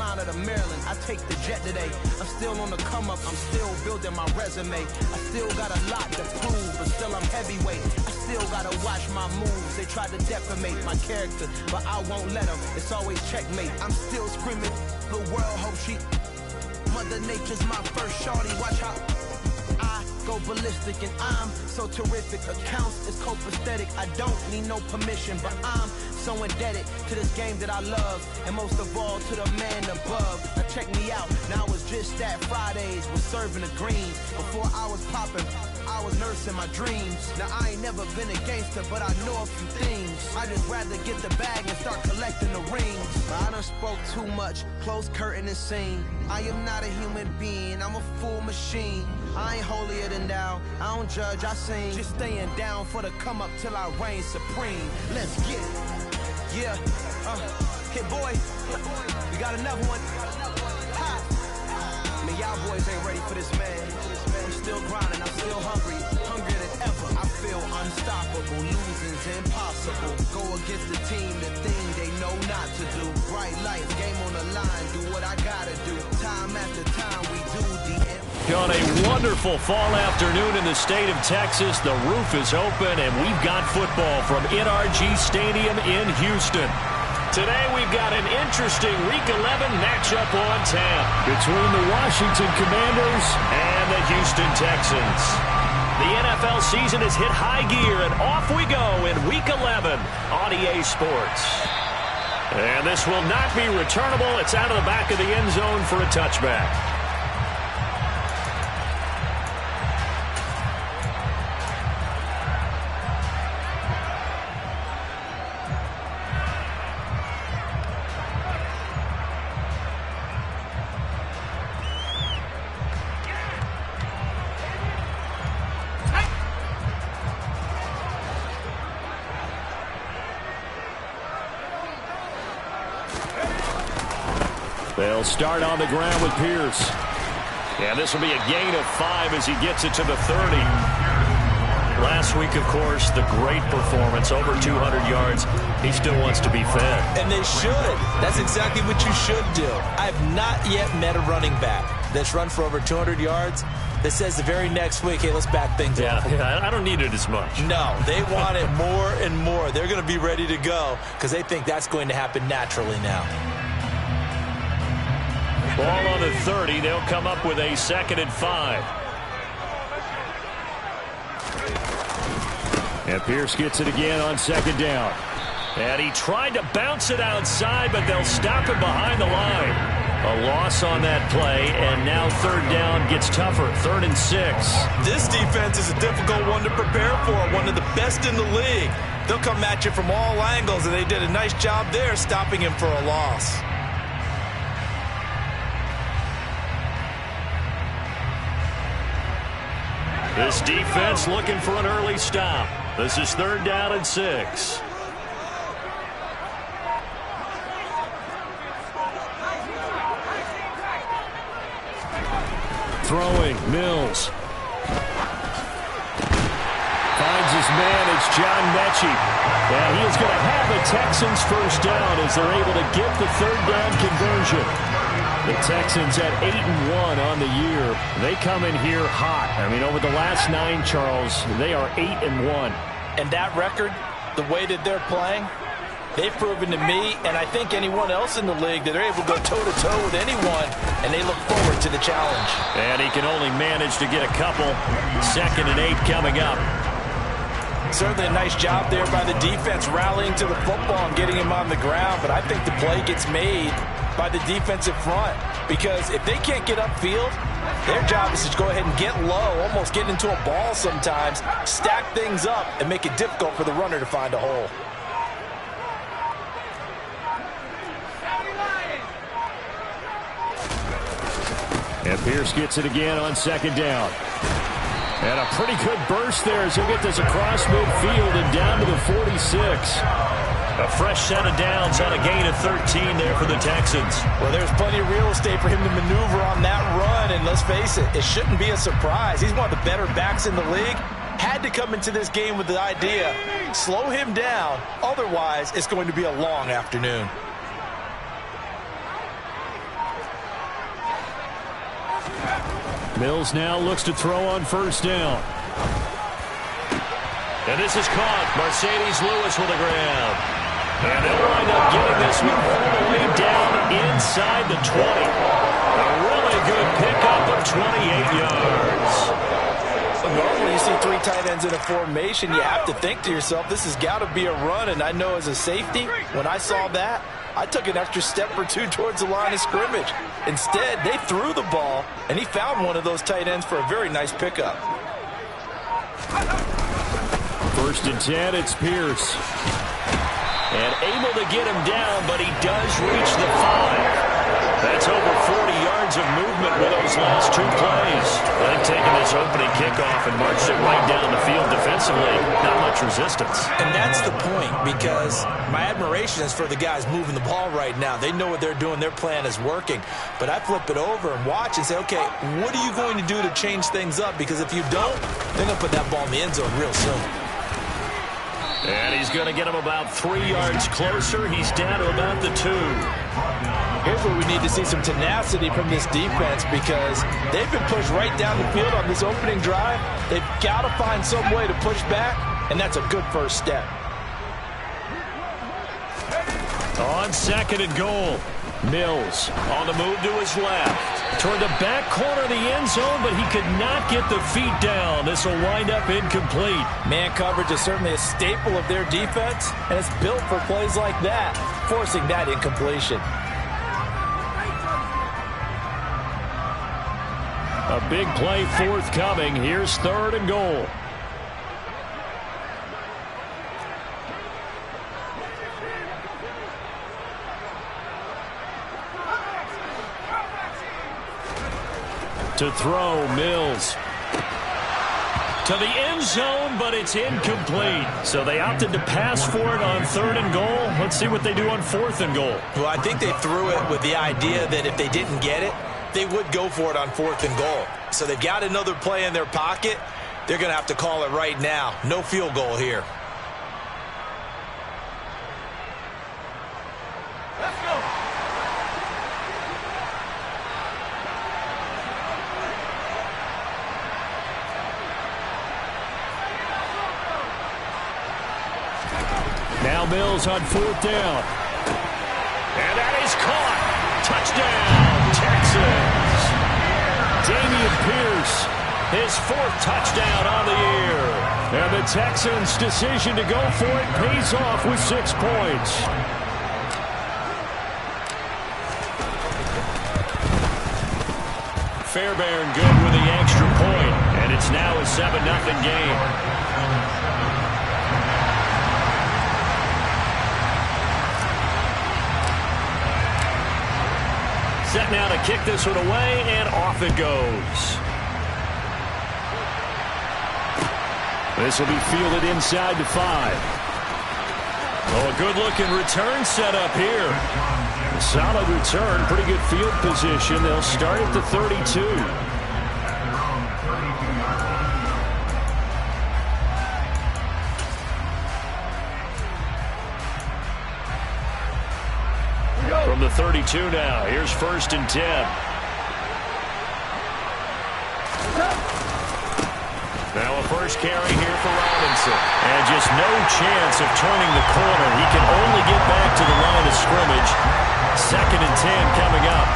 Carolina to Maryland, I take the jet today. I'm still on the come up, I'm still building my resume. I still got a lot to prove, but still I'm heavyweight. I still gotta watch my moves. They tried to defamate my character, but I won't let them. It's always checkmate. I'm still screaming, the world hope she... Mother Nature's my first shorty, watch how I go ballistic, and I'm so terrific. Accounts is copacetic. I don't need no permission, but I'm so indebted to this game that I love, and most of all to the man above. Now check me out, now it's just that Fridays was serving the greens. Before I was popping, I was nursing my dreams. Now I ain't never been a gangster, but I know a few things. I just rather get the bag and start collecting the rings. I done spoke too much, close curtain and scene. I am not a human being, I'm a full machine. I ain't holier than thou, I don't judge, I sing. Just staying down for the come up till I reign supreme. Let's get it. Yeah, hit boy, we got another one. Ha. I mean, y'all boys ain't ready for this, man. I'm still grinding, I'm still hungry, hungrier than ever. I feel unstoppable, losing's impossible. Go against the team, the thing they know not to do. Bright lights, game on the line, do what I gotta do. Time after time, we do the end. On a wonderful fall afternoon in the state of Texas, the roof is open, and we've got football from NRG Stadium in Houston. Today we've got an interesting Week 11 matchup on tap between the Washington Commanders and the Houston Texans. The NFL season has hit high gear, and off we go in Week 11 on EA Sports. And this will not be returnable. It's out of the back of the end zone for a touchback. They'll start on the ground with Pierce. And this will be a gain of 5 as he gets it to the 30. Last week, of course, the great performance, over 200 yards. He still wants to be fed. And they should. That's exactly what you should do. I've not yet met a running back that's run for over 200 yards that says the very next week, hey, let's back things up. Yeah, I don't need it as much. No, they want it more and more. They're going to be ready to go because they think that's going to happen naturally now. Ball on the 30. They'll come up with a 2nd and 5. And Pierce gets it again on 2nd down. And he tried to bounce it outside, but they'll stop it behind the line. A loss on that play, and now 3rd down gets tougher. 3rd and 6. This defense is a difficult one to prepare for, one of the best in the league. They'll come at you from all angles, and they did a nice job there stopping him for a loss. This defense looking for an early stop. This is 3rd down and 6. Throwing, Mills. Finds his man, it's John Mechie. And he is going to have the Texans first down as they're able to get the 3rd down conversion. The Texans at 8-1 on the year. They come in here hot. I mean, over the last 9, Charles, they are 8-1. And that record, the way that they're playing, they've proven to me, and I think anyone else in the league, that they're able to go toe-to-toe with anyone, and they look forward to the challenge. And he can only manage to get a couple. 2nd and 8 coming up. Certainly a nice job there by the defense rallying to the football and getting him on the ground, but I think the play gets made by the defensive front, because if they can't get upfield, their job is to go ahead and get low, almost get into a ball sometimes, stack things up, and make it difficult for the runner to find a hole. And Pierce gets it again on 2nd down. And a pretty good burst there as he'll get this across midfield and down to the 46. A fresh set of downs on a gain of 13 there for the Texans. Well, there's plenty of real estate for him to maneuver on that run, and let's face it, it shouldn't be a surprise. He's one of the better backs in the league. Had to come into this game with the idea, slow him down, otherwise it's going to be a long afternoon. Mills now looks to throw on first down. And this is caught. Mercedes Lewis with a grab. And they'll wind up getting this one all the way down inside the 20. A really good pickup of 28 yards. Normally you see three tight ends in a formation. You have to think to yourself, this has got to be a run. And I know as a safety, when I saw that, I took an extra step or two towards the line of scrimmage. Instead, they threw the ball, and he found one of those tight ends for a very nice pickup. First and 10, it's Pierce. And able to get him down, but he does reach the 5. That's over 40 yards of movement with those last two plays. I think taking this opening kickoff and marched it right down the field defensively, not much resistance. And that's the point, because my admiration is for the guys moving the ball right now. They know what they're doing. Their plan is working. But I flip it over and watch and say, okay, what are you going to do to change things up? Because if you don't, they're going to put that ball in the end zone real soon. And he's going to get him about 3 yards closer. He's down to about the 2. Here's where we need to see some tenacity from this defense, because they've been pushed right down the field on this opening drive. They've got to find some way to push back, and that's a good first step. On second and goal, Mills on the move to his left. Toward the back corner of the end zone, but he could not get the feet down. This will wind up incomplete. Man coverage is certainly a staple of their defense, and it's built for plays like that, forcing that incompletion. A big play forthcoming. Here's third and goal. To throw, Mills. To the end zone, but it's incomplete. So they opted to pass for it on third and goal. Let's see what they do on fourth and goal. Well, I think they threw it with the idea that if they didn't get it, they would go for it on fourth and goal. So they've got another play in their pocket. They're going to have to call it right now. No field goal here. Let's go. Now Mills on fourth down. And that is caught. Touchdown, Texans. Dameon Pierce, his fourth touchdown on the year. And the Texans' decision to go for it pays off with 6 points. Fairbairn good with the extra point, and it's now a 7-0 game. Set now to kick this one away, and off it goes. This will be fielded inside the 5. Oh, a good-looking return set up here. A solid return, pretty good field position. They'll start at the 32. From the 32 now, here's first and 10. Now a first carry here for Robinson. And just no chance of turning the corner. He can only get back to the line of scrimmage. Second and 10 coming up.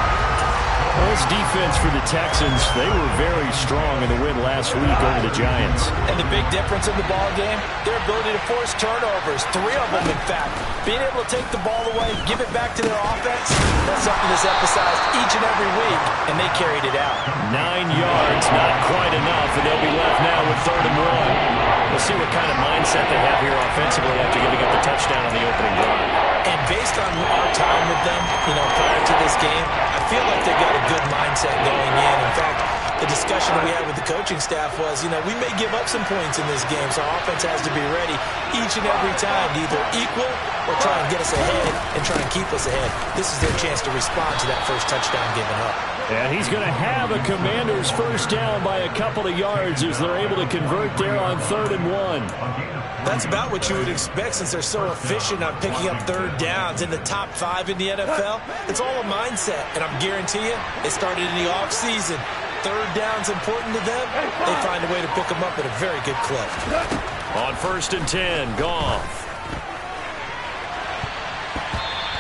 Well, this defense for the Texans, they were very strong in the win last week over the Giants. And the big difference in the ball game, their ability to force turnovers. 3 of them, in fact. Being able to take the ball away, give it back to their offense, that's something that's emphasized each and every week, and they carried it out. 9 yards, not quite enough, and they'll be left now with third and 1. We'll see what kind of mindset they have here offensively after giving up the touchdown on the opening drive. And based on our time with them, prior to this game, I feel like they've got a good mindset going in. In fact, the discussion we had with the coaching staff was, we may give up some points in this game, so our offense has to be ready each and every time to either equal or try and get us ahead and try and keep us ahead. This is their chance to respond to that first touchdown given up. And he's going to have a Commanders first down by a couple of yards as they're able to convert there on third and 1. That's about what you would expect since they're so efficient on picking up third downs in the top 5 in the NFL. It's all a mindset, and I guarantee you, it started in the offseason. third down's important to them, they find a way to pick them up at a very good clip. On 1st and 10, Goff.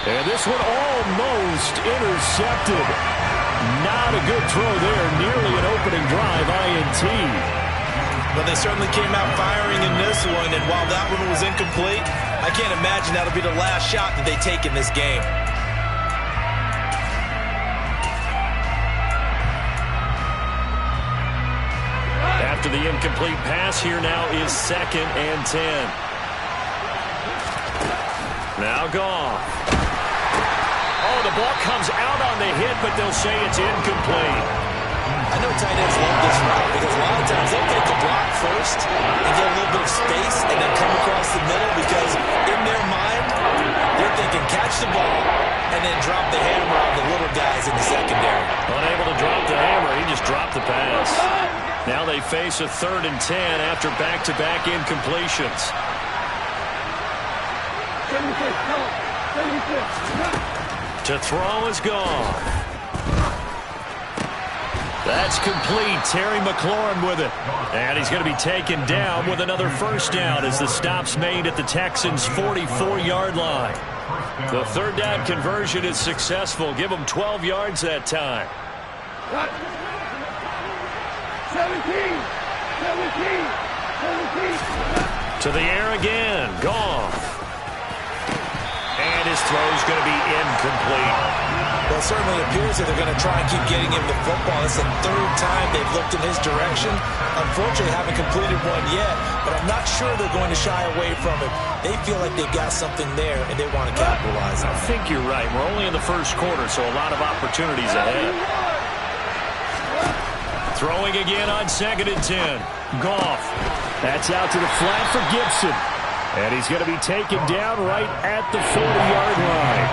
And this one almost intercepted. Not a good throw there. Nearly an opening drive, INT. Well, they certainly came out firing in this one, and while that one was incomplete, I can't imagine that'll be the last shot that they take in this game. After the incomplete pass, here now is 2nd and 10. Now Goff. Oh, the ball comes out on the hit, but they'll say it's incomplete. I know tight ends love this route because a lot of times they'll take the block first and get a little bit of space and then come across the middle because in their mind, they're thinking catch the ball and then drop the hammer on the little guys in the secondary. Unable to drop the hammer, he just dropped the pass. Now they face a 3rd and 10 after back-to-back incompletions. To throw is Goff. That's complete. Terry McLaurin with it. And he's going to be taken down with another first down as the stop's made at the Texans' 44-yard line. The 3rd down conversion is successful. Give them 12 yards that time. 17. To the air again. Goff. And his throw's going to be incomplete. Well, it certainly appears that they're going to try and keep getting him the football. It's the 3rd time they've looked in his direction. Unfortunately, haven't completed one yet, but I'm not sure they're going to shy away from it. They feel like they've got something there, and they want to capitalize on it. I think you're right. We're only in the 1st quarter, so a lot of opportunities ahead. Throwing again on 2nd and 10. Goff. That's out to the flat for Gibson. And he's going to be taken down right at the 40-yard line.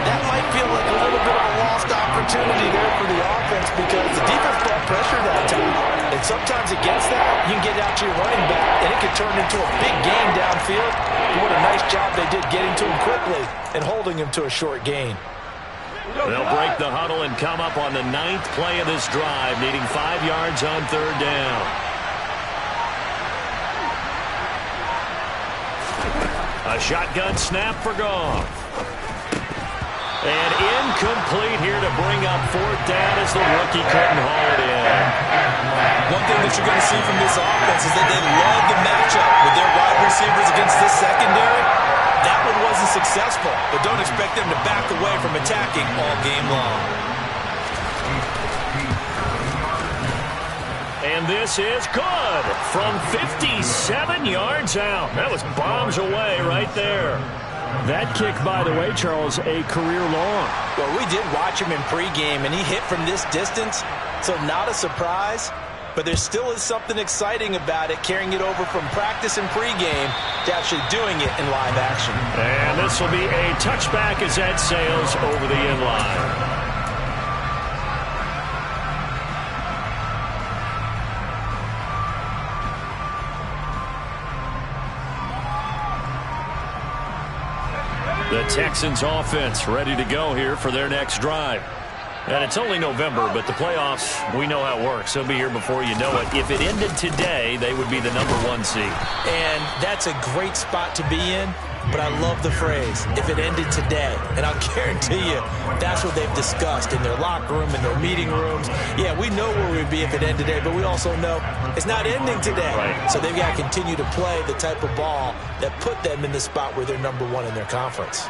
That might feel like a little bit of a lost opportunity there for the offense because the defense brought pressure that time. And sometimes against that, you can get out to your running back, and it could turn into a big gain downfield. And what a nice job they did getting to him quickly and holding him to a short gain. They'll break the huddle and come up on the 9th play of this drive, needing 5 yards on 3rd down. A shotgun snap for Goff. And incomplete here to bring up 4th down as the rookie couldn't haul it in. One thing that you're going to see from this offense is that they love the matchup with their wide receivers against this secondary. That one wasn't successful, but don't expect them to back away from attacking all game long. And this is good from 57 yards out. That was bombs away right there. That kick, by the way, Charles, a career long. Well, we did watch him in pregame, and he hit from this distance, so not a surprise. But there still is something exciting about it, carrying it over from practice and pregame to actually doing it in live action. And this will be a touchback as that sails over the end line. The Texans offense ready to go here for their next drive. And it's only November, but the playoffs, we know how it works. They'll be here before you know it. If it ended today, they would be the #1 seed. And that's a great spot to be in, but I love the phrase, if it ended today. And I'll guarantee you, that's what they've discussed in their locker room, in their meeting rooms. Yeah, we know where we'd be if it ended today, but we also know it's not ending today. Right. So they've got to continue to play the type of ball that put them in the spot where they're #1 in their conference.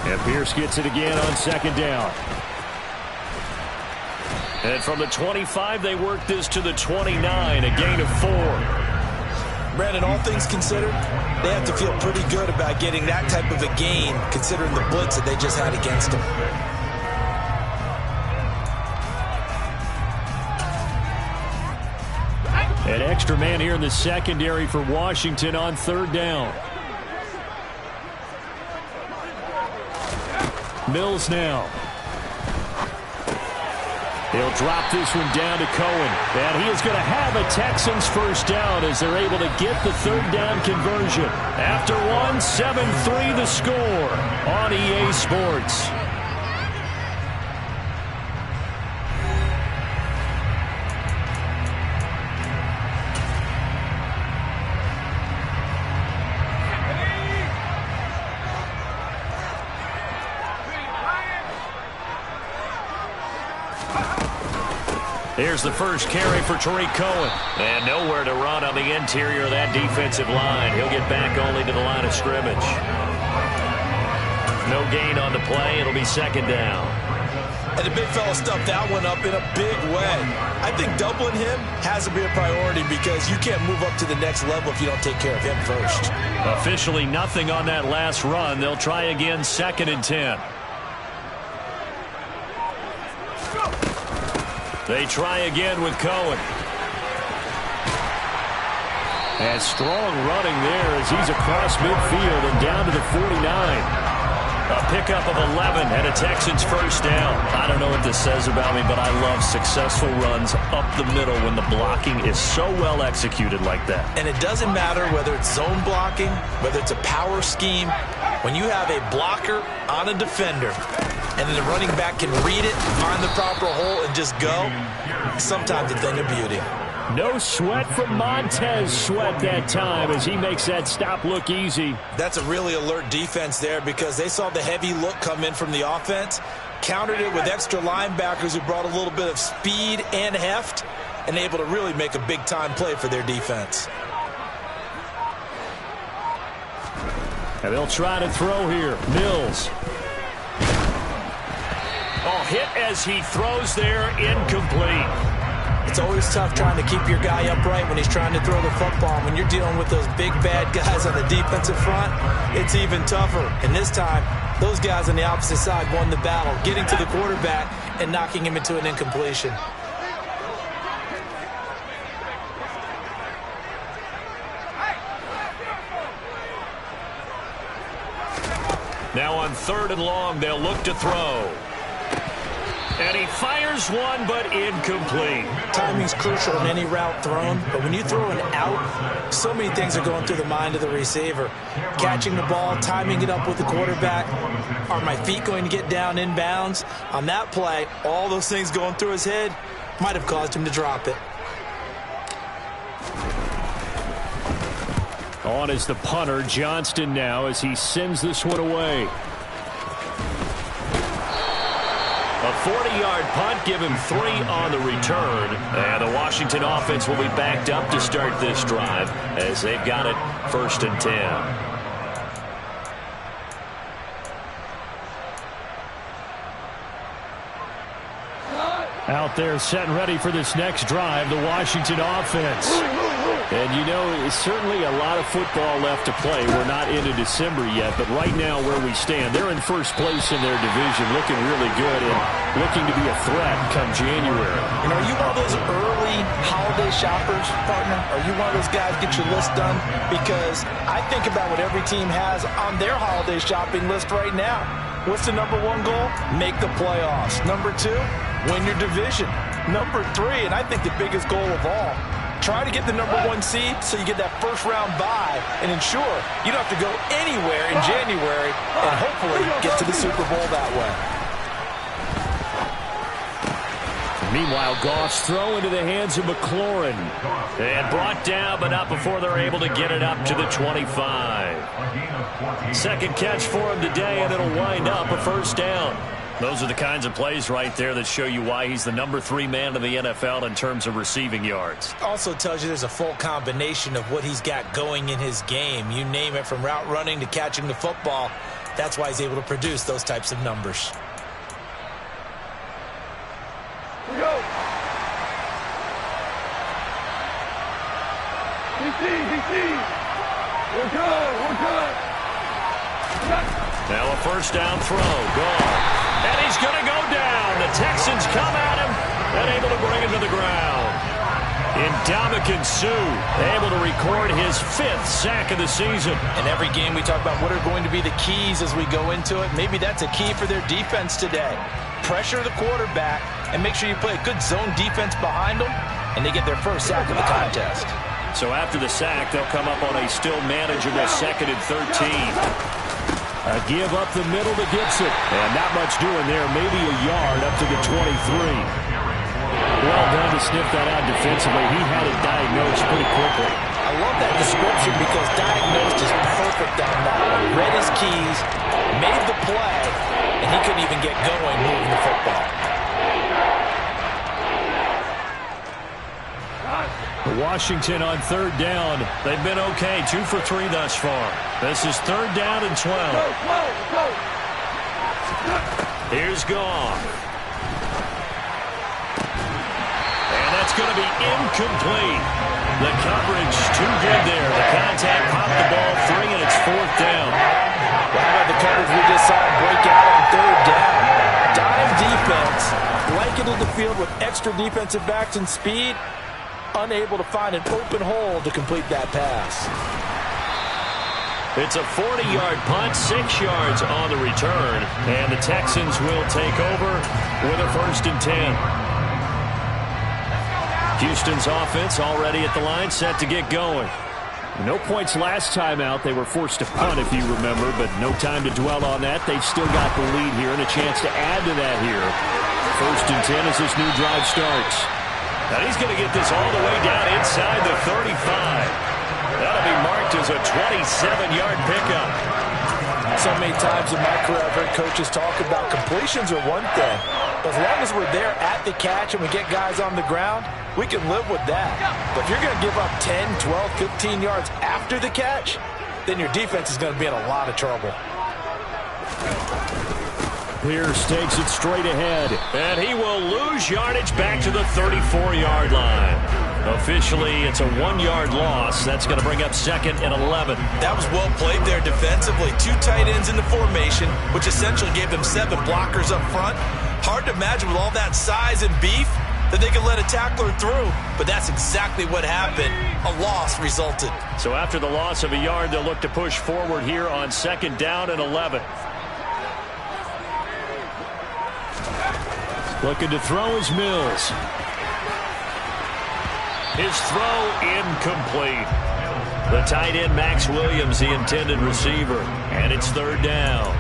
And Pierce gets it again on 2nd down. And from the 25, they work this to the 29, a gain of 4. Brandon, all things considered, they have to feel pretty good about getting that type of a gain, considering the blitz that they just had against them. An extra man here in the secondary for Washington on 3rd down. Mills now. He'll drop this one down to Cohen. And he is going to have a Texans first down as they're able to get the 3rd down conversion. After one, 7-3 the score on EA Sports. Here's the first carry for Tariq Cohen. And nowhere to run on the interior of that defensive line. He'll get back only to the line of scrimmage. No gain on the play. It'll be second down. And the big fella stuffed that one up in a big way. I think doubling him has to be a priority because you can't move up to the next level if you don't take care of him first. Officially nothing on that last run. They'll try again, 2nd and 10. They try again with Cohen. And strong running there as he's across midfield and down to the 49. A pickup of 11 and a Texans first down. I don't know what this says about me, but I love successful runs up the middle when the blocking is so well executed like that. And it doesn't matter whether it's zone blocking, whether it's a power scheme. When you have a blocker on a defender and then the running back can read it, find the proper hole, and just go, sometimes a thing of beauty. No sweat from Montez Sweat that time as he makes that stop look easy. That's a really alert defense there because they saw the heavy look come in from the offense, countered it with extra linebackers who brought a little bit of speed and heft, and able to really make a big-time play for their defense. And they'll try to throw here. Mills. Oh, hit as he throws there, incomplete. It's always tough trying to keep your guy upright when he's trying to throw the football. When you're dealing with those big, bad guys on the defensive front, it's even tougher. And this time, those guys on the opposite side won the battle, getting to the quarterback and knocking him into an incompletion. Now on 3rd and long, they'll look to throw. And he fires one, but incomplete. Timing's crucial in any route thrown, but when you throw an out, so many things are going through the mind of the receiver. Catching the ball, timing it up with the quarterback. Are my feet going to get down inbounds? On that play, all those things going through his head might have caused him to drop it. On is the punter, Johnston, now as he sends this one away. A 40-yard punt, give him 3 on the return. And the Washington offense will be backed up to start this drive as they've got it 1st and 10. Out there set and ready for this next drive, the Washington offense. And, you know, certainly a lot of football left to play. We're not into December yet, but right now where we stand, they're in first place in their division, looking really good and looking to be a threat come January. And are you one of those early holiday shoppers, partner? Are you one of those guys get your list done? Because I think about what every team has on their holiday shopping list right now. What's the number 1 goal? Make the playoffs. Number 2, win your division. Number 3, and I think the biggest goal of all, try to get the number 1 seed so you get that first-round bye and ensure you don't have to go anywhere in January and hopefully get to the Super Bowl that way. Meanwhile, Goff's throw into the hands of McLaurin. And brought down, but not before they're able to get it up to the 25. Second catch for him today, and it'll wind up a first down. Those are the kinds of plays right there that show you why he's the number 3 man in the NFL in terms of receiving yards. Also tells you there's a full combination of what he's got going in his game. You name it, from route running to catching the football. That's why he's able to produce those types of numbers. We go. DC. We're good. Now a first down throw. Gone. And he's going to go down. The Texans come at him and able to bring him to the ground. Ndamukong Suh able to record his 5th sack of the season. In every game we talk about what are going to be the keys as we go into it. Maybe that's a key for their defense today. Pressure the quarterback and make sure you play a good zone defense behind them, and they get their first sack of the contest. So after the sack, they'll come up on a still manageable 2nd and 13. A give up the middle to Gibson. And not much doing there. Maybe a yard up to the 23. Well done to sniff that out defensively. He had it diagnosed pretty quickly. I love that description because diagnosed is perfect on that one. Read his keys, made the play, and he couldn't even get going moving the football. Washington on third down. They've been okay, 2 for 3 thus far. This is third down and 12. Here's Goff. And that's going to be incomplete. The coverage too good there. The contact popped the ball free, and it's fourth down. Well, how about the coverage we just saw break out on third down? Dime defense, blanketed the field with extra defensive backs and speed, unable to find an open hole to complete that pass. It's a 40-yard punt, 6 yards on the return, and the Texans will take over with a 1st and 10. Houston's offense already at the line, set to get going. No points last time out. They were forced to punt, if you remember, but no time to dwell on that. They've still got the lead here and a chance to add to that here. 1st and 10 as this new drive starts. And he's going to get this all the way down inside the 35. That'll be marked as a 27-yard pickup. So many times in my career I've heard coaches talk about completions are one thing. But as long as we're there at the catch and we get guys on the ground, we can live with that. But if you're going to give up 10, 12, 15 yards after the catch, then your defense is going to be in a lot of trouble. Pierce takes it straight ahead, and he will lose yardage back to the 34-yard line. Officially, it's a 1-yard loss. That's going to bring up 2nd and 11. That was well played there defensively. 2 tight ends in the formation, which essentially gave them 7 blockers up front. Hard to imagine with all that size and beef that they could let a tackler through, but that's exactly what happened. A loss resulted. So after the loss of a yard, they'll look to push forward here on 2nd down and 11. Looking to throw is Mills. His throw incomplete. The tight end, Max Williams, the intended receiver. And it's 3rd down.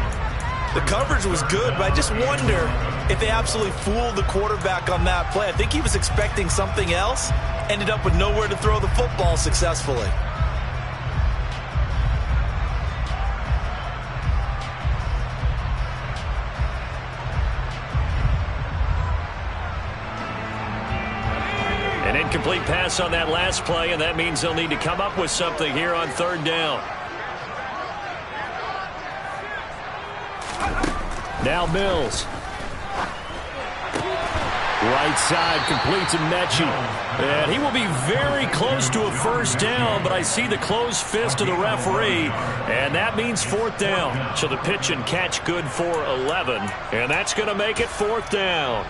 The coverage was good, but I just wonder if they absolutely fooled the quarterback on that play. I think he was expecting something else. Ended up with nowhere to throw the football successfully. An incomplete pass on that last play, and that means they'll need to come up with something here on 3rd down. Now Mills. Right side completes to Mechie. And he will be very close to a 1st down, but I see the closed fist of the referee, and that means 4th down. So the pitch and catch good for 11, and that's going to make it 4th down.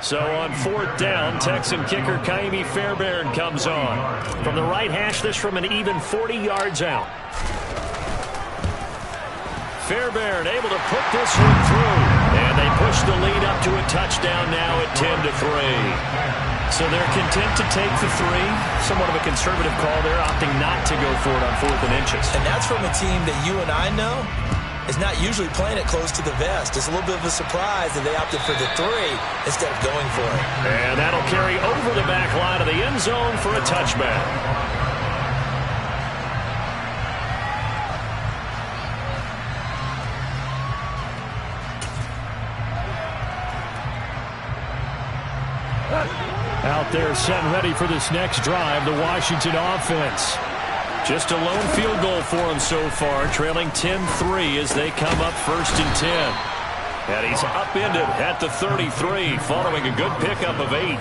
So on 4th down, Texan kicker Kaimi Fairbairn comes on. From the right hash, this from an even 40 yards out. Fairbairn able to put this one through. And they push the lead up to a touchdown now at 10-3. So they're content to take the 3. Somewhat of a conservative call there, opting not to go for it on 4th and inches. And that's from a team that you and I know is not usually playing it close to the vest. It's a little bit of a surprise that they opted for the 3 instead of going for it. And that'll carry over the back line of the end zone for a touchback. Out there set and ready for this next drive, the Washington offense. Just a lone field goal for him so far, trailing 10-3 as they come up 1st and 10. And he's upended at the 33, following a good pickup of 8.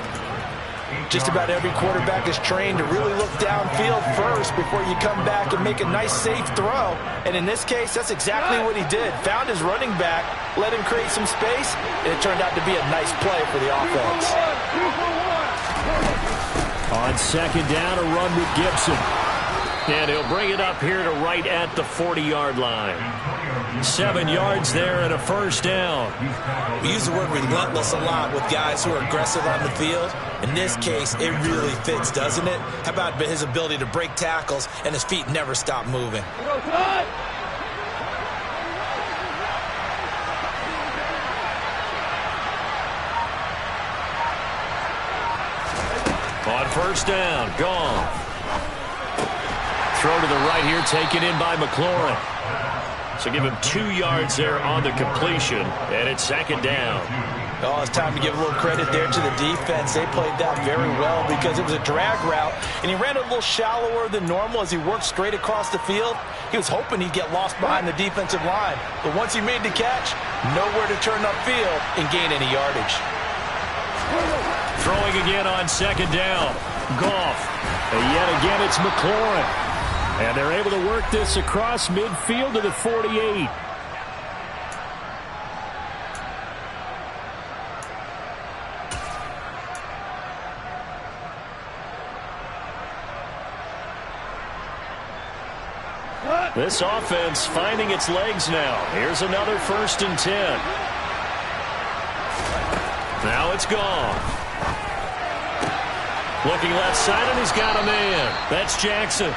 Just about every quarterback is trained to really look downfield first before you come back and make a nice, safe throw. And in this case, that's exactly what he did. Found his running back, let him create some space, and it turned out to be a nice play for the offense. On 2nd down, a run with Gibson. And he'll bring it up here to right at the 40-yard line. 7 yards there and a 1st down. We use the word relentless a lot with guys who are aggressive on the field. In this case, it really fits, doesn't it? How about his ability to break tackles and his feet never stop moving? On 1st down, Goff. Throw to the right here, taken in by McLaurin. So give him 2 yards there on the completion, and it's second down. Oh, it's time to give a little credit there to the defense. They played that very well because it was a drag route, and he ran a little shallower than normal as he worked straight across the field. He was hoping he'd get lost behind the defensive line, but once he made the catch, nowhere to turn upfield and gain any yardage. Throwing again on second down. Goff. And yet again, it's McLaurin. And they're able to work this across midfield to the 48. This offense finding its legs now. Here's another 1st and 10. Now it's gone. Looking left side, and he's got a man. That's Jackson.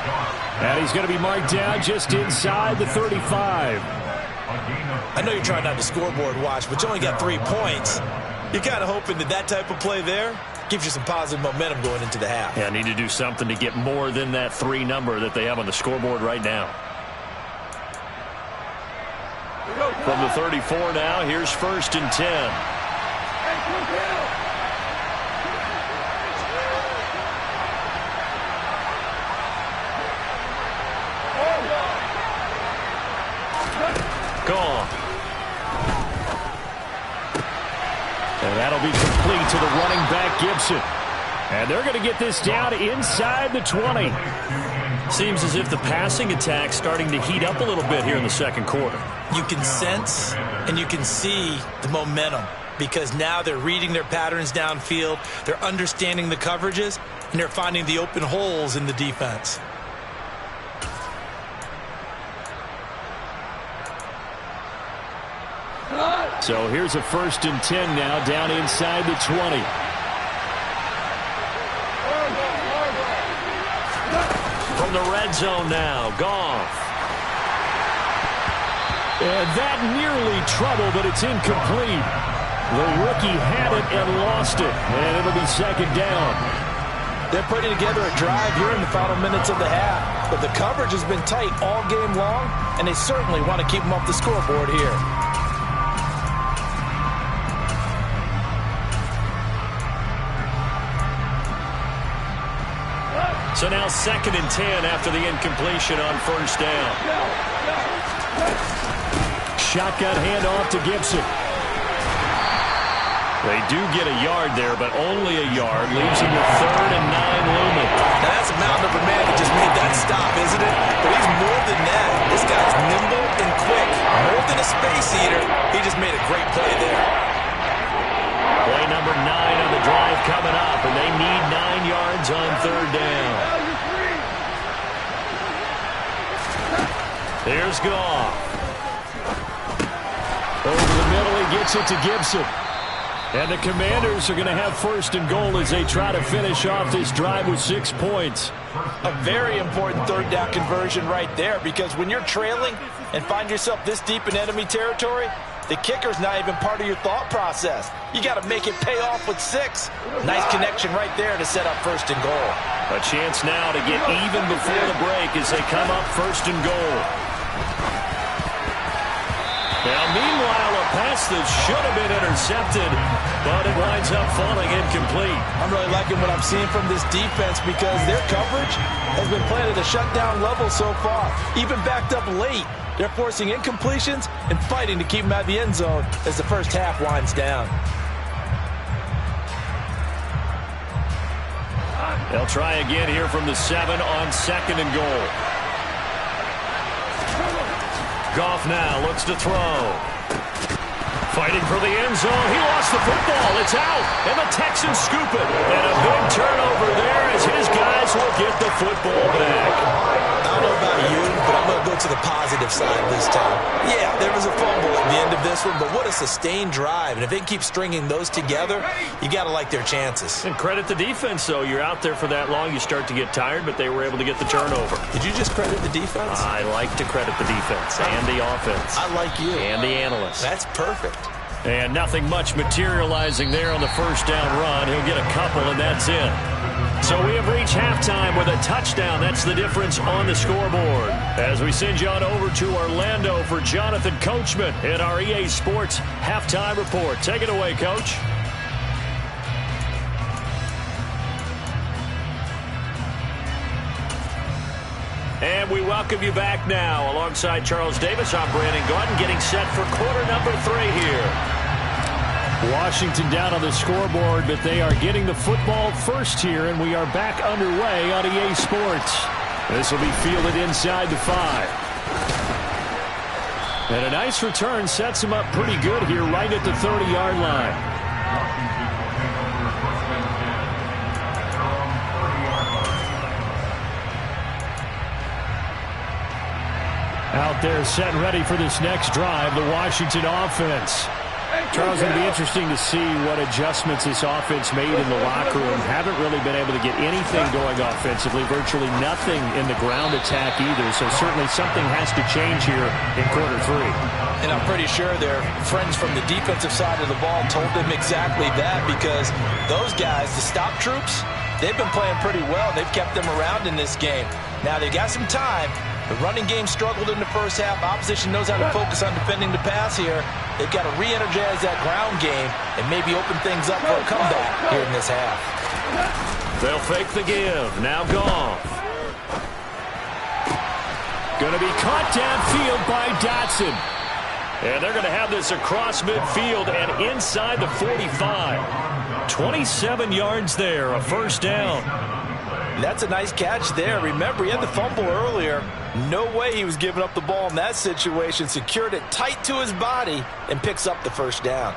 And he's going to be marked down just inside the 35. I know you're trying not to scoreboard watch, but you only got 3 points. You're kind of hoping that type of play there gives you some positive momentum going into the half. Yeah, need to do something to get more than that 3 number that they have on the scoreboard right now. From the 34 now, here's 1st and 10. Gone. And that'll be complete to the running back, Gibson. And they're going to get this down inside the 20. Seems as if the passing attack's starting to heat up a little bit here in the second quarter. You can sense and you can see the momentum because now they're reading their patterns downfield, they're understanding the coverages, and they're finding the open holes in the defense. So here's a 1st and 10 now down inside the 20. From the red zone now, Goff. And that nearly trouble, but it's incomplete. The rookie had it and lost it, and it'll be second down. They're putting together a drive here in the final minutes of the half, but the coverage has been tight all game long, and they certainly want to keep them off the scoreboard here. So now 2nd and 10 after the incompletion on 1st down. Shotgun handoff to Gibson. They do get a yard there, but only a yard. Leaves him with 3rd and 9 looming. Now that's a mountain of a man that just made that stop, isn't it? But he's more than that. This guy's nimble and quick. More than a space eater. He just made a great play there. Play number 9 on the drive coming up, and they need 9 yards on 3rd down. Here's Goff. Over the middle, he gets it to Gibson. And the Commanders are going to have 1st and goal as they try to finish off this drive with 6 points. A very important 3rd down conversion right there, because when you're trailing and find yourself this deep in enemy territory, the kicker's not even part of your thought process. You got to make it pay off with 6. Nice connection right there to set up 1st and goal. A chance now to get even before the break as they come up 1st and goal. Now, meanwhile, a pass that should have been intercepted, but it winds up falling incomplete. I'm really liking what I'm seeing from this defense because their coverage has been played at a shutdown level so far. Even backed up late, they're forcing incompletions and fighting to keep them out of the end zone as the first half winds down. They'll try again here from the 7 on 2nd and goal. Goff now looks to throw. Fighting for the end zone. He lost the football. It's out. And the Texans scoop it. And a big turnover there as his guys will get the football back. I don't know about you, but I'm going to go to the positive side this time. Yeah, there was a fumble at the end of this one, but what a sustained drive. And if they can keep stringing those together, you got to like their chances. And credit the defense, though. You're out there for that long, you start to get tired, but they were able to get the turnover. Did you just credit the defense? I like to credit the defense and the offense. I like you. And the analysts. That's perfect. And nothing much materializing there on the 1st down run. He'll get a couple, and that's it. So we have reached halftime with a touchdown. That's the difference on the scoreboard. As we send you on over to Orlando for Jonathan Coachman in our EA Sports Halftime Report. Take it away, Coach. And we welcome you back now. Alongside Charles Davis, I'm Brandon Gordon, getting set for quarter number 3 here. Washington down on the scoreboard, but they are getting the football first here, and we are back underway on EA Sports. This will be fielded inside the 5. And a nice return sets him up pretty good here right at the 30-yard line. Out there set and ready for this next drive, the Washington offense. Charles, it'll be interesting to see what adjustments this offense made in the locker room. Haven't really been able to get anything going offensively, virtually nothing in the ground attack either. So certainly something has to change here in quarter 3. And I'm pretty sure their friends from the defensive side of the ball told them exactly that, because those guys, the stop troops, they've been playing pretty well. They've kept them around in this game. Now they got some time. The running game struggled in the first half. Opposition knows how to focus on defending the pass here. They've got to re-energize that ground game and maybe open things up for a comeback here in this half. They'll fake the give. Now Goff. Going to be caught downfield by Dotson. And they're going to have this across midfield and inside the 45. 27 yards there, a first down. That's a nice catch there. Remember, he had the fumble earlier. No way he was giving up the ball in that situation. Secured it tight to his body and picks up the first down.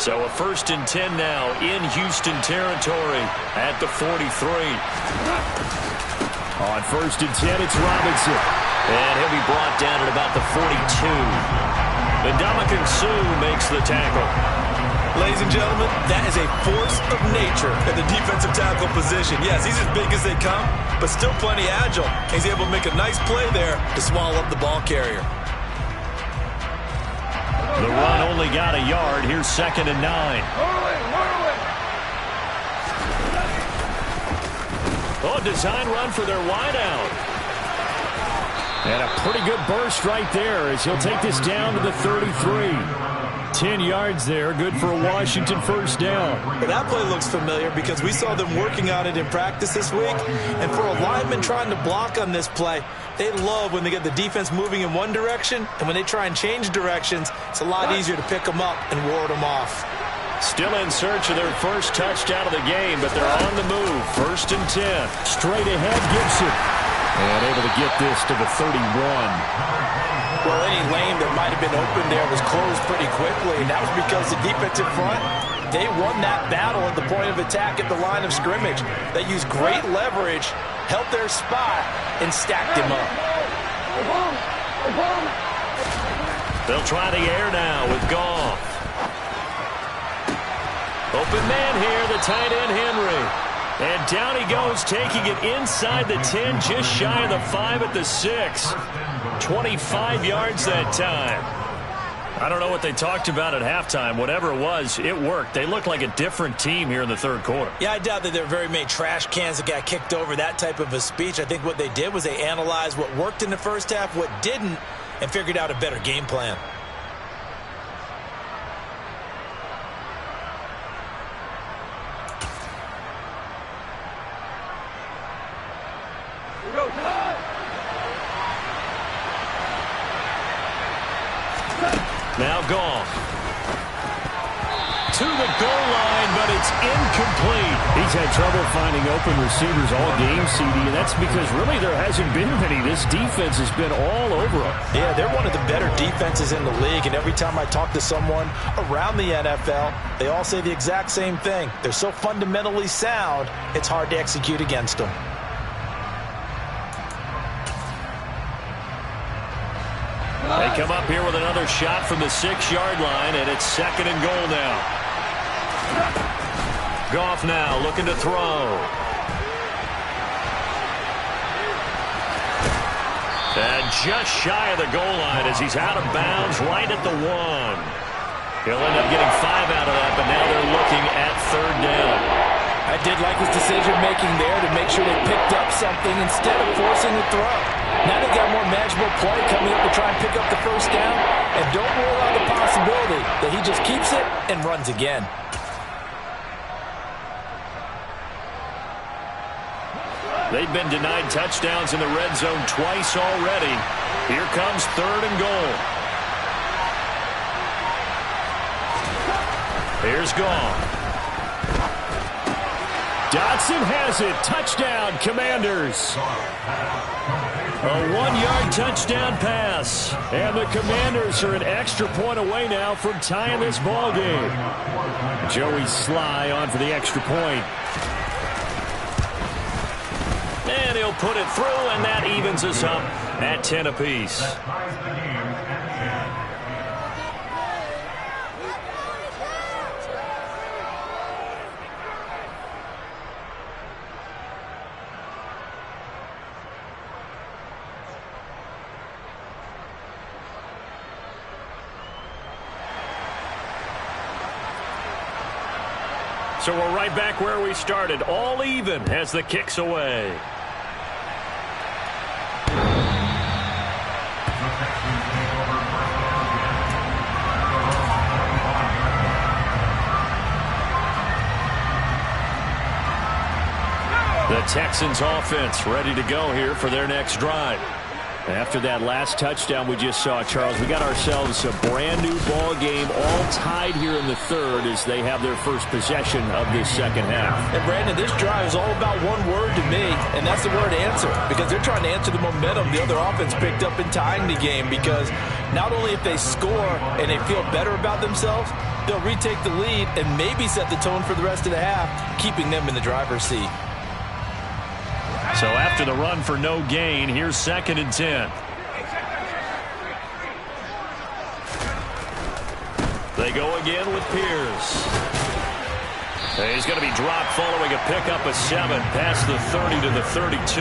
So a 1st and 10 now in Houston territory at the 43. On 1st and 10, it's Robinson. And he'll be brought down at about the 42. Ndamukong Suh makes the tackle. Ladies and gentlemen, that is a force of nature at the defensive tackle position. Yes, he's as big as they come, but still plenty agile. He's able to make a nice play there to swallow up the ball carrier. The run only got a yard. Here's 2nd and 9. Oh, design run for their wideout. And a pretty good burst right there as he'll take this down to the 33. 10 yards there, good for a Washington first down. But that play looks familiar because we saw them working on it in practice this week. And for a lineman trying to block on this play, they love when they get the defense moving in one direction. And when they try and change directions, it's a lot easier to pick them up and ward them off. Still in search of their first touchdown of the game, but they're on the move. 1st and 10. Straight ahead, Gibson. And able to get this to the 31. Well, any lane that might have been open there was closed pretty quickly, and that was because the defensive front, they won that battle at the point of attack at the line of scrimmage. They used great leverage, held their spot, and stacked him up. They'll try the air now with Goff. Open man here, the tight end Henry. And down he goes, taking it inside the 10, just shy of the 5 at the 6. 25 yards that time. I don't know what they talked about at halftime. Whatever it was, it worked. They look like a different team here in the 3rd quarter. Yeah, I doubt that there are very many trash cans that got kicked over, that type of a speech. I think what they did was they analyzed what worked in the first half, what didn't, and figured out a better game plan. Now Goff. To the goal line, but it's incomplete. He's had trouble finding open receivers all game, CD, and that's because really there hasn't been many. This defense has been all over them. Yeah, they're one of the better defenses in the league, and every time I talk to someone around the NFL, they all say the exact same thing. They're so fundamentally sound, it's hard to execute against them. They come up here with another shot from the 6-yard line, and it's 2nd and goal now. Goff now looking to throw. And just shy of the goal line as he's out of bounds right at the 1. He'll end up getting 5 out of that, but now they're looking at 3rd down. I did like his decision-making there to make sure they picked up something instead of forcing the throw. Now they got more manageable play coming up to try and pick up the 1st down, and don't rule out the possibility that he just keeps it and runs again. They've been denied touchdowns in the red zone twice already. Here comes 3rd and goal. Here's Gall. Dotson has it. Touchdown, Commanders. A 1-yard touchdown pass. And the Commanders are an extra point away now from tying this ball game. Joey Sly on for the extra point. And he'll put it through, and that evens us up at 10 apiece. So we're right back where we started, all even as the kick's away. The Texans offense ready to go here for their next drive. After that last touchdown we just saw, Charles, we got ourselves a brand new ball game, all tied here in the 3rd as they have their first possession of this 2nd half. And Brandon, this drive is all about one word to me, and that's the word answer, because they're trying to answer the momentum the other offense picked up in tying the game, because not only if they score and they feel better about themselves, they'll retake the lead and maybe set the tone for the rest of the half, keeping them in the driver's seat. So after the run for no gain, here's 2nd and 10. They go again with Pierce. He's going to be dropped following a pickup of 7 past the 30 to the 32.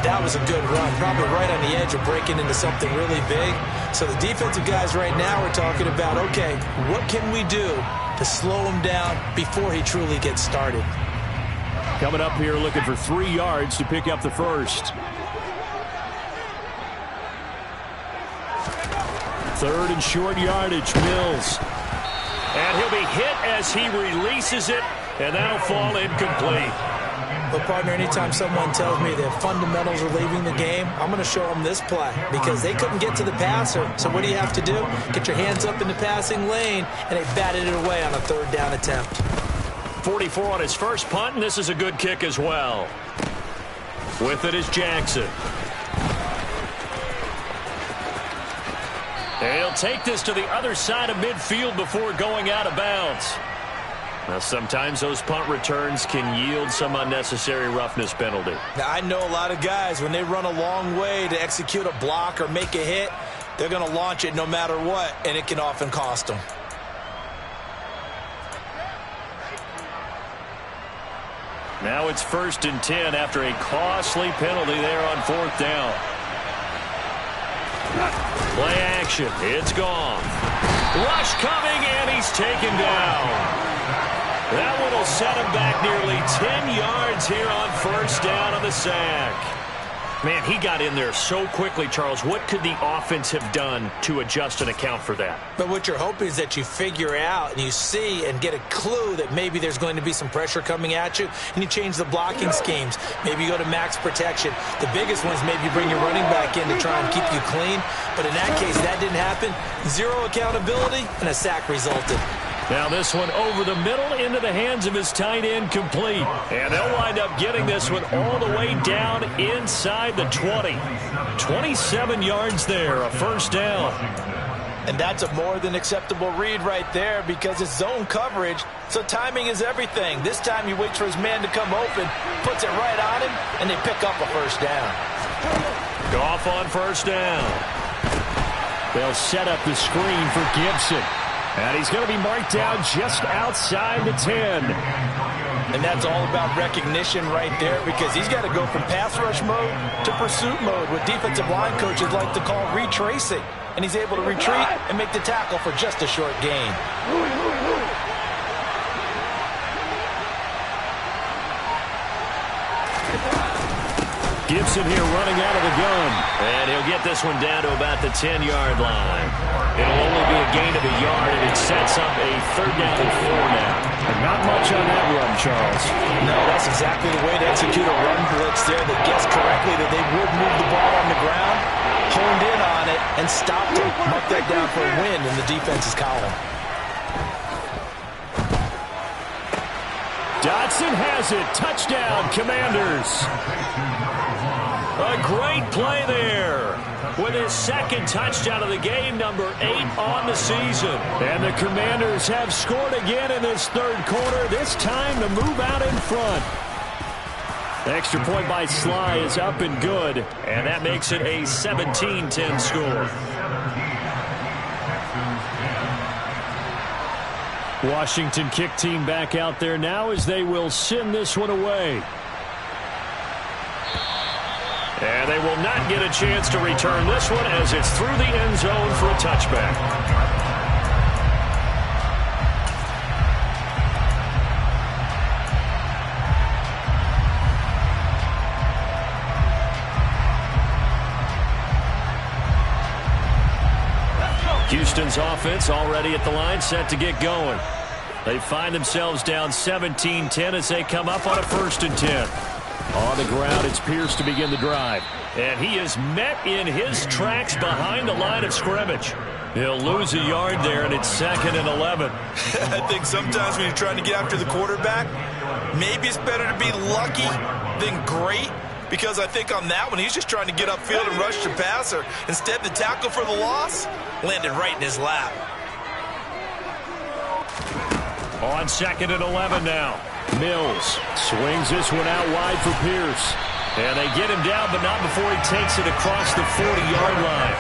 That was a good run, probably right on the edge of breaking into something really big. So the defensive guys right now are talking about, okay, what can we do to slow him down before he truly gets started? Coming up here looking for 3 yards to pick up the 1st. 3rd and short yardage, Mills. And he'll be hit as he releases it, and that'll fall incomplete. But, partner, anytime someone tells me that fundamentals are leaving the game, I'm going to show them this play because they couldn't get to the passer. So what do you have to do? Get your hands up in the passing lane, and they batted it away on a 3rd down attempt. 44 on his first punt, and this is a good kick as well. With it is Jackson. He'll take this to the other side of midfield before going out of bounds. Now, sometimes those punt returns can yield some unnecessary roughness penalty. Now, I know a lot of guys, when they run a long way to execute a block or make a hit, they're going to launch it no matter what, and it can often cost them. Now it's 1st and 10 after a costly penalty there on 4th down. Play action. It's gone. Rush coming, and he's taken down. That one will set him back nearly 10 yards here on 1st down on the sack. Man, he got in there so quickly, Charles. What could the offense have done to adjust and account for that? But what you're hoping is that you figure out and you see and get a clue that maybe there's going to be some pressure coming at you, and you change the blocking schemes. Maybe you go to max protection. The biggest one is maybe you bring your running back in to try and keep you clean. But in that case, that didn't happen. 0 accountability, and a sack resulted. Now this one over the middle into the hands of his tight end, complete. And they'll wind up getting this one all the way down inside the 20. 27 yards there, a 1st down. And that's a more than acceptable read right there because it's zone coverage, so timing is everything. This time he waits for his man to come open, puts it right on him, and they pick up a 1st down. Goff on 1st down. They'll set up the screen for Gibson. And he's going to be marked down just outside the 10. And that's all about recognition right there, because he's got to go from pass rush mode to pursuit mode, what defensive line coaches like to call retracing. And he's able to retreat and make the tackle for just a short gain. Gibson here running out of the gun. And he'll get this one down to about the 10-yard line. It'll only be a gain of a yard, and it sets up a 3rd down and 4 now. And not much on that run, Charles. No, that's exactly the way to execute a run blitz there that guessed correctly that they would move the ball on the ground, honed in on it, and stopped it. Mark that down for a win in the defense's column. Dotson has it. Touchdown, Commanders. A great play there with his 2nd touchdown of the game, number 8 on the season. And the Commanders have scored again in this 3rd quarter, this time to move out in front. Extra point by Sly is up and good, and that makes it a 17-10 score. Washington kick team back out there now as they will send this one away. And they will not get a chance to return this one as it's through the end zone for a touchback. Houston's offense already at the line, set to get going. They find themselves down 17-10 as they come up on a 1st and 10. On the ground, it's Pierce to begin the drive. And he is met in his tracks behind the line of scrimmage. He'll lose a yard there, and it's 2nd and 11. I think sometimes when you're trying to get after the quarterback, maybe it's better to be lucky than great. Because I think on that one, he's just trying to get upfield and rush the passer. Instead, the tackle for the loss landed right in his lap. On 2nd and 11 now. Mills swings this one out wide for Pierce. And they get him down, but not before he takes it across the 40-yard line.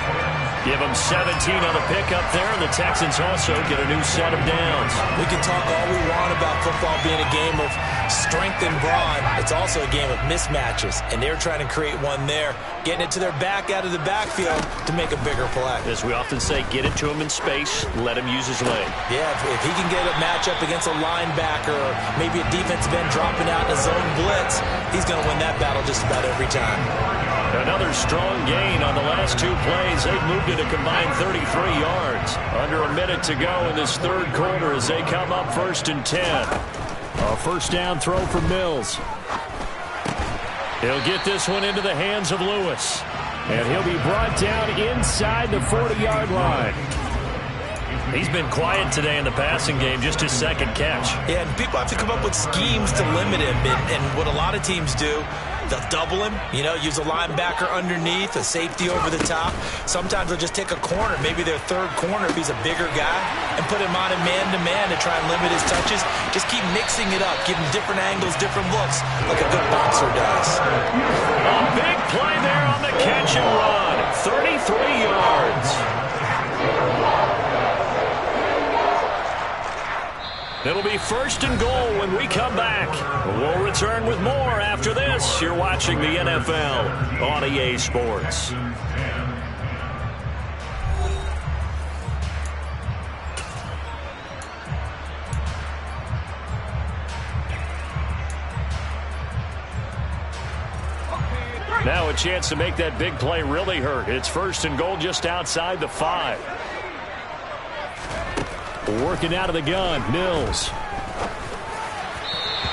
Give him 17 on the pickup there, and the Texans also get a new set of downs. We can talk all we want about football being a game of strength and brawn. It's also a game of mismatches, and they're trying to create one there, getting it to their back out of the backfield to make a bigger play. As we often say, get it to him in space, let him use his leg. Yeah, if he can get a matchup against a linebacker or maybe a defensive end dropping out in a zone blitz, he's going to win that battle just about every time. Another strong gain on the last 2 plays. They've moved it a combined 33 yards. Under a minute to go in this 3rd quarter as they come up 1st and 10. A 1st down throw for Mills. He'll get this one into the hands of Lewis. And he'll be brought down inside the 40-yard line. He's been quiet today in the passing game, just his 2nd catch. Yeah, and people have to come up with schemes to limit him. And what a lot of teams do, they'll double him, use a linebacker underneath, a safety over the top. Sometimes they'll just take a corner, maybe their 3rd corner if he's a bigger guy, and put him on a man-to-man to try and limit his touches. Just keep mixing it up, give him different angles, different looks, like a good boxer does. A big play there on the catch and run. 33 yards. It'll be 1st and goal when we come back. We'll return with more after this. You're watching the NFL on EA Sports. Now a chance to make that big play really hurt. It's 1st and goal just outside the 5. Working out of the gun, Mills.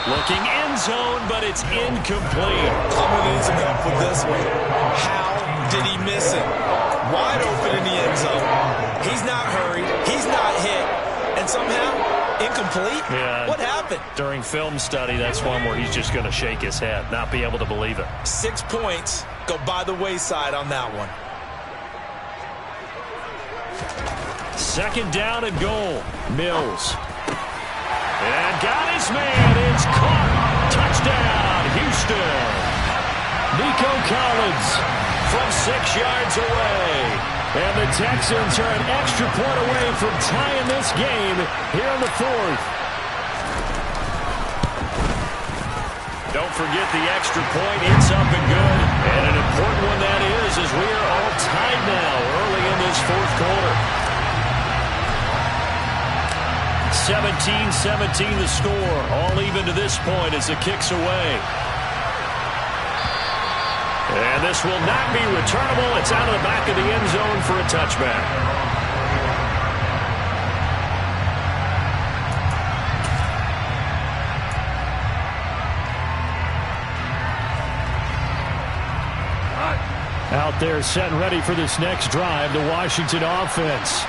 Looking end zone, but it's incomplete. I'm going to need some help with this one. How did he miss it? Wide open in the end zone. He's not hurried. He's not hit. And somehow, incomplete? Yeah. What happened? During film study, that's one where he's just going to shake his head, not be able to believe it. 6 points go by the wayside on that one. 2nd down and goal. Mills. And got his man. It's caught. Touchdown, Houston. Nico Collins from 6 yards away. And the Texans are an extra point away from tying this game here in the 4th. Don't forget the extra point. It's up and good. And an important one that is, as we are all tied now early in this fourth quarter. 17-17 the score. All even to this point as it kicks away. And this will not be returnable. It's out of the back of the end zone for a touchback. Out there set and ready for this next drive, the Washington offense.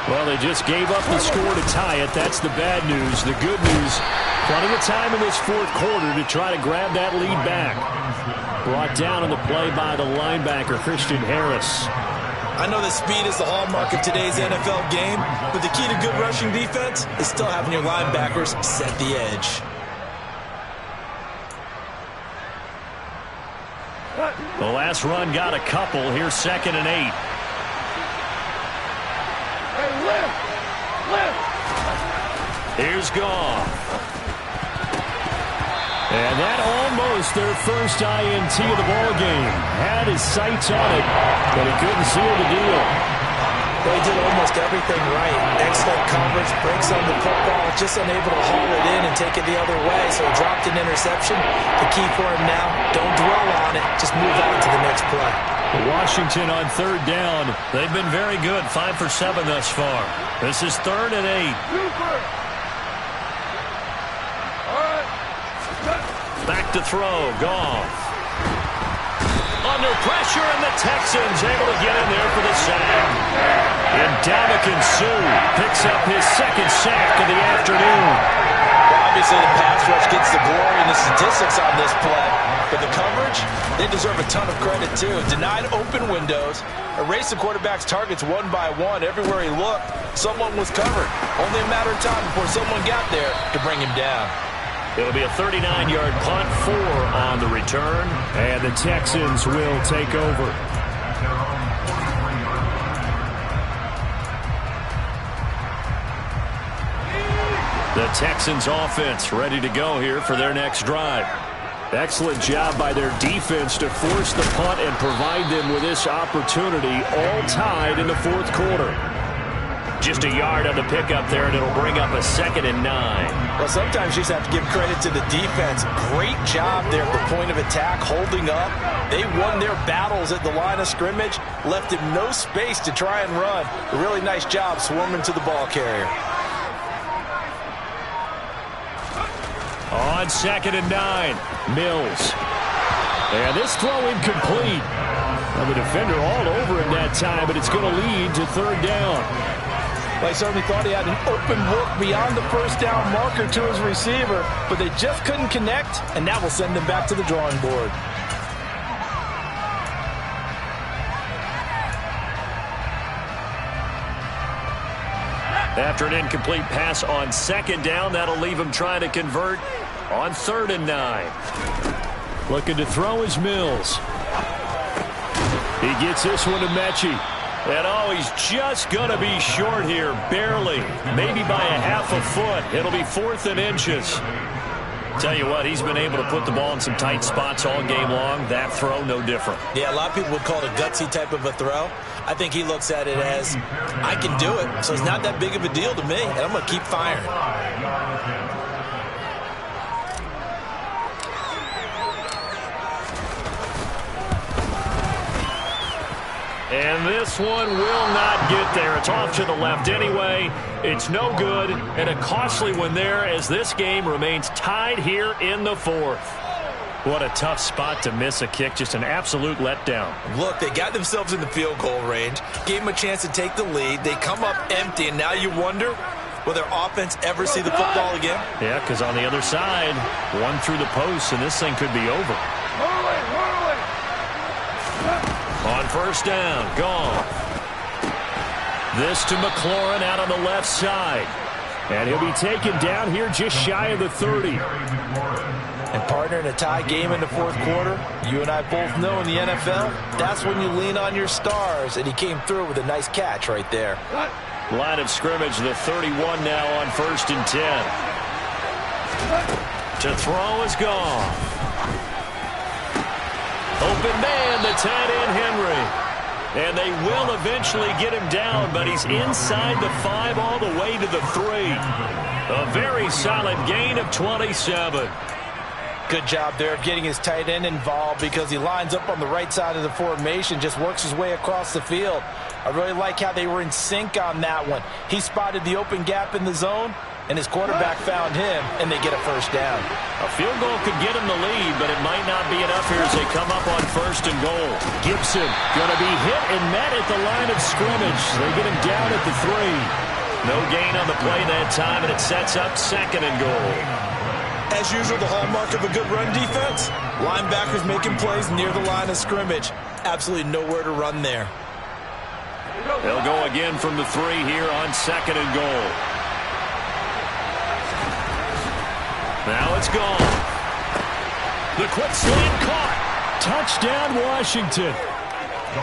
Well, they just gave up the score to tie it. That's the bad news. The good news, plenty of time in this fourth quarter to try to grab that lead back. Brought down on the play by the linebacker, Christian Harris. I know that speed is the hallmark of today's NFL game, but the key to good rushing defense is still having your linebackers set the edge. The last run got a couple. Here's 2nd and 8. Hey, lift! Lift! Here's Goff. And that almost their first INT of the ball game. Had his sights on it, but he couldn't seal the deal. They did almost everything right. Excellent coverage, breaks on the football, just unable to haul it in and take it the other way, so he dropped an interception. The key for him now, don't dwell on it, just move on to the next play. Washington on 3rd down. They've been very good, 5 for 7 thus far. This is 3rd and 8. Super! All right. Back to throw, Goff. Under pressure, and the Texans able to get in there for the sack. And Ndamukong Suh picks up his 2nd sack of the afternoon. Well, obviously, the pass rush gets the glory and the statistics on this play. But the coverage, they deserve a ton of credit, too. Denied open windows, erased the quarterback's targets one by one. Everywhere he looked, someone was covered. Only a matter of time before someone got there to bring him down. It'll be a 39-yard punt, 4 on the return, and the Texans will take over. The Texans offense ready to go here for their next drive. Excellent job by their defense to force the punt and provide them with this opportunity, all tied in the fourth quarter. Just a yard on the pickup there, and it'll bring up a 2nd and 9. Well, sometimes you just have to give credit to the defense. Great job there at the point of attack, holding up. They won their battles at the line of scrimmage, left him no space to try and run. A really nice job swarming to the ball carrier. On 2nd and 9, Mills. And this throw incomplete. Well, the defender all over him that time, but it's going to lead to 3rd down. Well, he certainly thought he had an open look beyond the first down marker to his receiver, but they just couldn't connect, and that will send him back to the drawing board. After an incomplete pass on 2nd down, that'll leave him trying to convert on 3rd and 9. Looking to throw is Mills. He gets this one to Mechie. And oh, he's just going to be short here, barely. Maybe by a half a foot. It'll be 4th and inches. Tell you what, he's been able to put the ball in some tight spots all game long. That throw, no different. Yeah, a lot of people would call it a gutsy type of a throw. I think he looks at it as, I can do it, so it's not that big of a deal to me, and I'm going to keep firing. And this one will not get there. It's off to the left anyway. It's no good, and a costly one there as this game remains tied here in the 4th. What a tough spot to miss a kick. Just an absolute letdown. Look, they got themselves in the field goal range, gave them a chance to take the lead. They come up empty, and now you wonder, will their offense ever see the football again? Yeah, because on the other side, one through the post, and this thing could be over. On 1st down, Goff. This to McLaurin out on the left side. And he'll be taken down here just shy of the 30. And partner, in a tie game in the fourth quarter, you and I both know in the NFL, that's when you lean on your stars. And he came through with a nice catch right there. Line of scrimmage, the 31 now on 1st and 10. To throw is Goff. Open man, the tight end, Henry. And they will eventually get him down, but he's inside the 5 all the way to the 3. A very solid gain of 27. Good job there of getting his tight end involved because he lines up on the right side of the formation, just works his way across the field. I really like how they were in sync on that one. He spotted the open gap in the zone, and his quarterback found him, and they get a first down. A field goal could get him the lead, but it might not be enough here as they come up on 1st and goal. Gibson going to be hit and met at the line of scrimmage. They get him down at the 3. No gain on the play that time, and it sets up 2nd and goal. As usual, the hallmark of a good run defense, linebackers making plays near the line of scrimmage. Absolutely nowhere to run there. They'll go again from the 3 here on 2nd and goal. Now it's gone. The quick slant caught. Touchdown, Washington.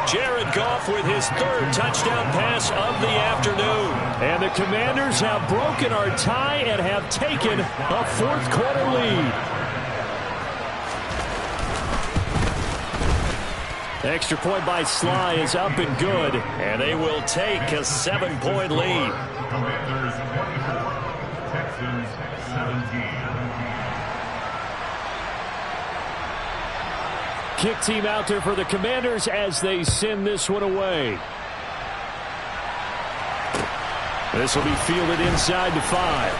Jared Goff with his 3rd touchdown pass of the afternoon. And the Commanders have broken our tie and have taken a 4th quarter lead. Extra point by Sly is up and good. And they will take a 7-point lead. Commanders 24, Texans 17. Kick team out there for the Commanders as they send this one away. This will be fielded inside the 5.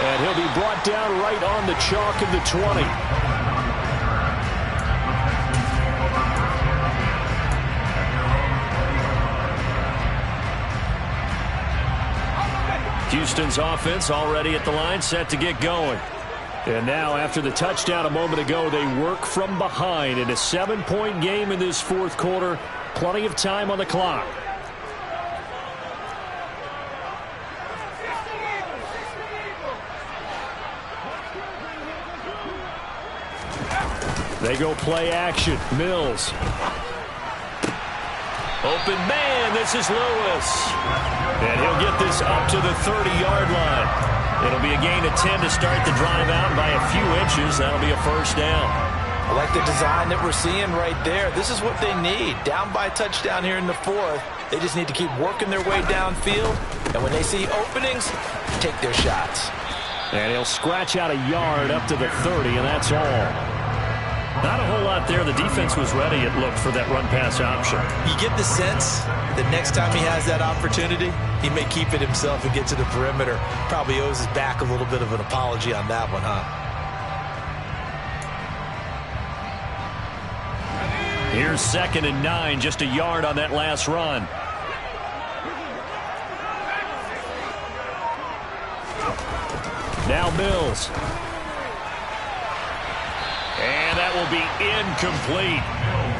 And he'll be brought down right on the chalk of the 20. Houston's offense already at the line, set to get going. And now, after the touchdown a moment ago, they work from behind in a 7-point game in this 4th quarter. Plenty of time on the clock. They go play action. Mills. Open man, this is Lewis. And he'll get this up to the 30-yard line. It'll be a gain of 10 to start the drive out by a few inches. That'll be a first down. I like the design that we're seeing right there. This is what they need. Down by a touchdown here in the 4th. They just need to keep working their way downfield. And when they see openings, take their shots. And he'll scratch out a yard up to the 30, and that's all. Not a whole lot there. The defense was ready, it looked, for that run-pass option. You get the sense that next time he has that opportunity, he may keep it himself and get to the perimeter. Probably owes his back a little bit of an apology on that one, huh? Here's 2nd and 9, just a yard on that last run. Now Mills. And that will be incomplete.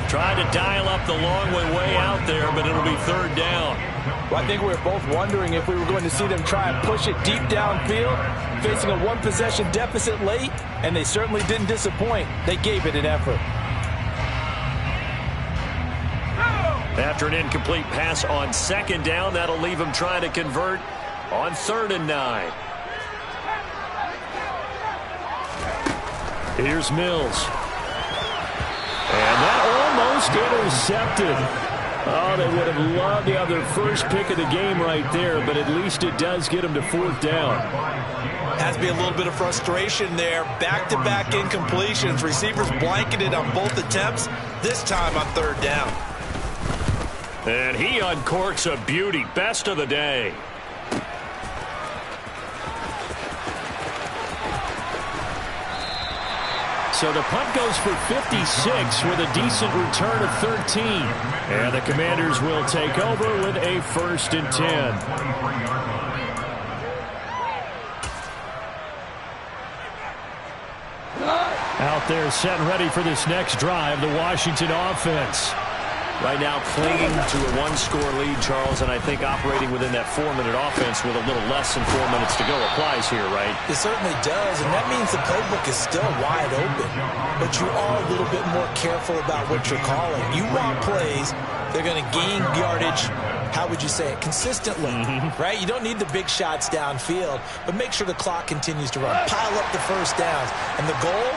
Tried to dial up the long way out there, but it'll be 3rd down. Well, I think we were both wondering if we were going to see them try and push it deep downfield, facing a 1-possession deficit late, and they certainly didn't disappoint. They gave it an effort. After an incomplete pass on 2nd down, that'll leave them trying to convert on 3rd and 9. Here's Mills. And that almost intercepted. Oh, they would have loved to have their first pick of the game right there, but at least it does get them to 4th down. Has to be a little bit of frustration there. Back-to-back incompletions. Receivers blanketed on both attempts, this time on 3rd down. And he uncorks a beauty. Best of the day. So the punt goes for 56 with a decent return of 13. And the Commanders will take over with a 1st and 10. Out there set and ready for this next drive, the Washington offense. Right now clinging to a 1-score lead, Charles, and I think operating within that 4-minute offense with a little less than 4 minutes to go applies here, right? It certainly does, and that means the playbook is still wide open. But you are a little bit more careful about what you're calling. You want plays, they're going to gain yardage how would you say it, consistently, right? You don't need the big shots downfield, but make sure the clock continues to run. Pile up the first downs. And the goal,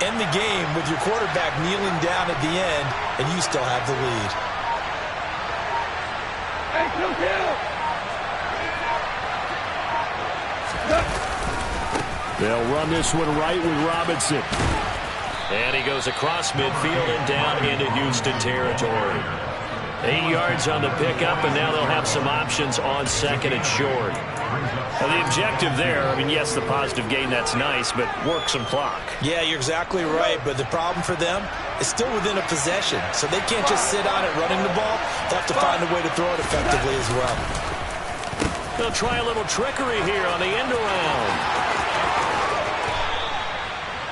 end the game with your quarterback kneeling down at the end, and you still have the lead. Hey, They'll run this one right with Robinson. And he goes across midfield and down into Houston territory. 8 yards on the pickup, and now they'll have some options on second and short. Now, the objective there, I mean, yes, the positive gain, that's nice, but work some clock. Yeah, you're exactly right, but the problem for them is still within a possession, so they can't just sit on it running the ball. They'll have to find a way to throw it effectively as well. They'll try a little trickery here on the end around.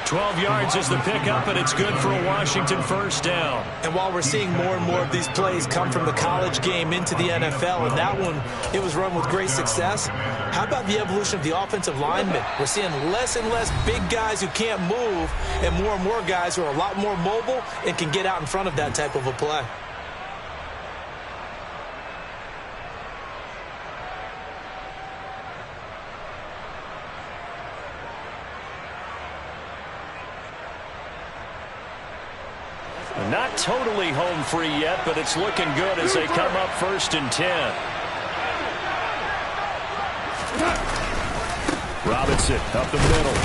12 yards is the pickup, and it's good for a Washington first down. And while we're seeing more and more of these plays come from the college game into the NFL, and that one, it was run with great success, how about the evolution of the offensive linemen? We're seeing less and less big guys who can't move, and more guys who are a lot more mobile and can get out in front of that type of a play. Not totally home free yet, but it's looking good as they come up 1st and 10. Robinson up the middle.